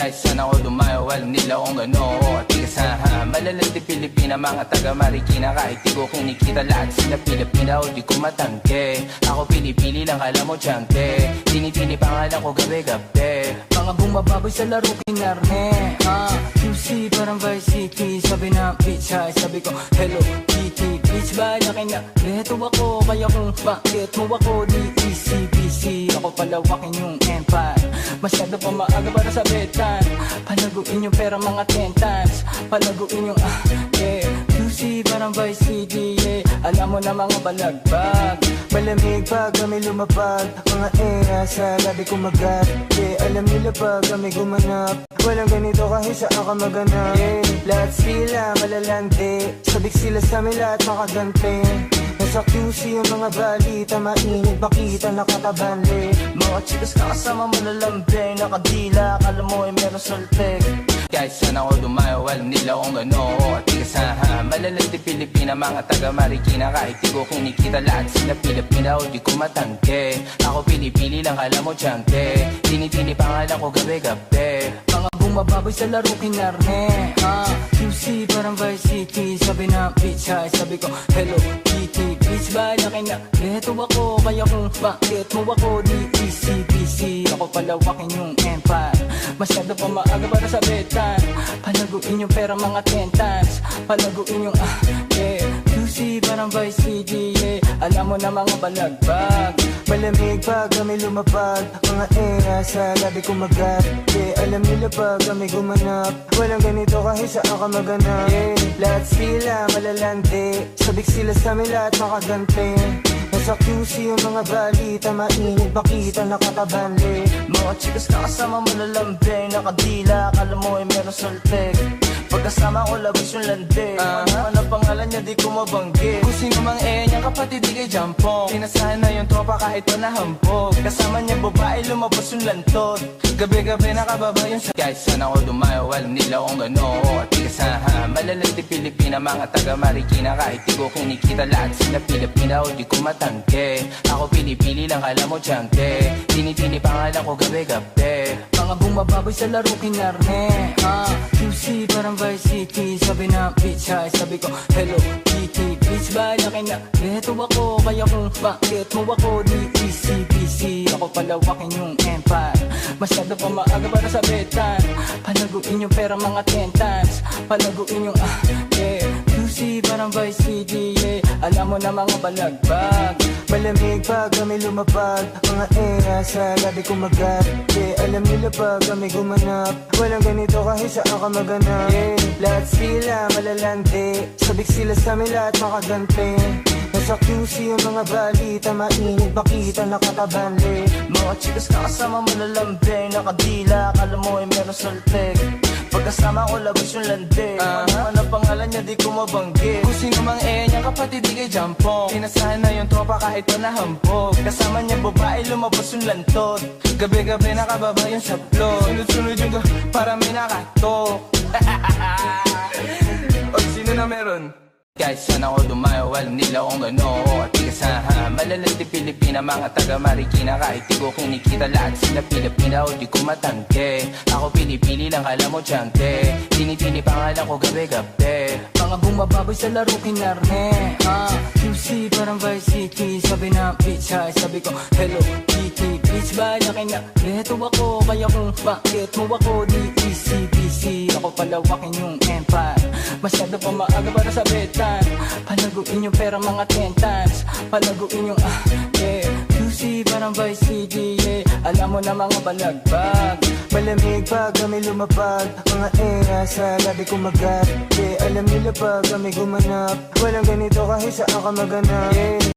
Guys, sana ako dumayo, alam nila kung gano at ikasaha. Malalandi Pilipina, mga taga Marikina. Kahit di ko kinikita, lahat sila Pilipina o di ko matangke. Ako pili-pili lang, kala mo tiyangke. Tinitili pangalan ko gabi-gabi. Mga bumababoy sa laro kinarne QC parang Vice City. Sabi na bitch hi, sabi ko hello kitty. Bitch ba laki na reto ako, kaya kung bakit mo ako di easy busy. Ako palawakin yung empire, masyado pa maaga para sa betan. Palaguin yung pera mga 10 times, palaguin yung yeah. QC parang Vice City, yeah. Alam mo na mga balagbag, malamig pag kami lumapag. Mga sa labi kumagat, yeah. Alam nila pag kami gumanap, walang ganito kahit saan ka maganap, yeah. Lahat sila malalante, sabik sila sa amin lahat makagante. Nasa QC yung mga balita, mainit makita nakatabanli. Mga chicas na kasama mo lalambing, nakadila, akala mo ay meron saltek. Guys, sana ako dumayo, alam nila kung gano at ikasaha. Malalandi Pilipina, mga taga Marikina. Kahit di ko kinikita, lahat sila Pilipina o di ko matangke. Ako pili-pili lang, kala mo tiyangke. Tinitili pangalan ko gabi-gabi. Mga bumababoy sa laro kinarne QC parang Vice City. Sabi na bitch hi, sabi ko hello kitty. Bitch ba laki na reto ako, kaya kung bakit mo ako di easy busy. Ako palawakin yung empire, masyado pa maaga para sa betan. Palaguin yung pera mga 10 times, palaguin yung yeah. QC parang Vice City, yeah. Alam mo na mga balagbag, malamig pag kami lumapag. Mga sa labi kumagat, yeah. Alam nila pag kami gumanap, walang ganito kahit saan ka maganap, yeah. Lahat sila malalante, sabik sila sa amin lahat makagante. Nasa QC yung mga balita, mainit makita nakatabanli. Mga chicas na kasama mo lalambing, nakadila, akala mo ay meron saltek. Pagkasama ko labas yung lande, ano ang pangalan niya di ko mabanggit. Kung sino mang niyang kapatid di kay Jampong, tinasahan na yung tropa kahit pa nahambog. Kasama niya babae, lumabas yung lantod, gabi-gabi nakababa yung guys, sana ako dumayo, alam nila kung gano at ikasaha. Malalandi Pilipina, mga taga Marikina. Kahit di ko kinikita, lahat sila Pilipina o di ko matangke. Ako pili-pili lang, kala mo tiyangke. Tinitili pangalan ko gabi-gabi. Mga bumababoy sa laro kinarne QC parang Vice City. Sabi na bitch hi, sabi ko hello kitty. Bitch ba laki na reto ako, kaya kung bakit mo ako di easy busy. Ako palawakin yung empire, masyado pa maaga para sa betan. Palaguin yung pera mga 10 times, palaguin yung yeah. QC parang Vice City, yeah. Alam mo na mga balagbag, malamig pag kami lumapag. Mga sa labi kumagat, yeah. Alam nila pag kami gumanap, walang ganito kahit saan ka maganap, yeah. Lahat sila malalante, sabik sila sa amin lahat makagante. Nasa QC yung mga balita, mainit makita nakatabanli. Mga chicas na kasama mo lalambing, nakadila, akala mo ay meron saltek. Pagkasama ko labas yung lande, ano ang pangalan niya di ko mabanggit. Kung sino mang niyang kapatid di kay Jampong, tinasahan na yung tropa kahit pa nahambog. Kasama niya babae, lumabas yung lantod, gabi-gabi nakababa yung saplot. Sunod-sunod yung para may nakatok. O sino na meron? Guys, sana ako dumayo, alam nila kung gano at ikasaha. Malalandi Pilipina, mga taga Marikina. Kahit di ko kinikita, lahat sila Pilipina o di ko matangke. Ako pili-pili lang, kala mo tiyangke. Tinitili pangalan ko gabi-gabi. Mga bumababoy sa laro kinarne QC parang Vice City. Sabi na bitch hi, sabi ko hello kitty. Bitch ba laki na reto ako, kaya kung bakit mo ako di easy busy. Ako palawakin yung empire, masyado pa maaga para sa betan. Palaguin yung pera mga 10 times, palaguin yung yeah. QC parang Vice City, yeah. Alam mo na mga balagbag, malamig pag kami lumapag. Mga sa labi kumagat, yeah. Alam nila pag kami gumanap, walang ganito kahit saan ka maganap, yeah.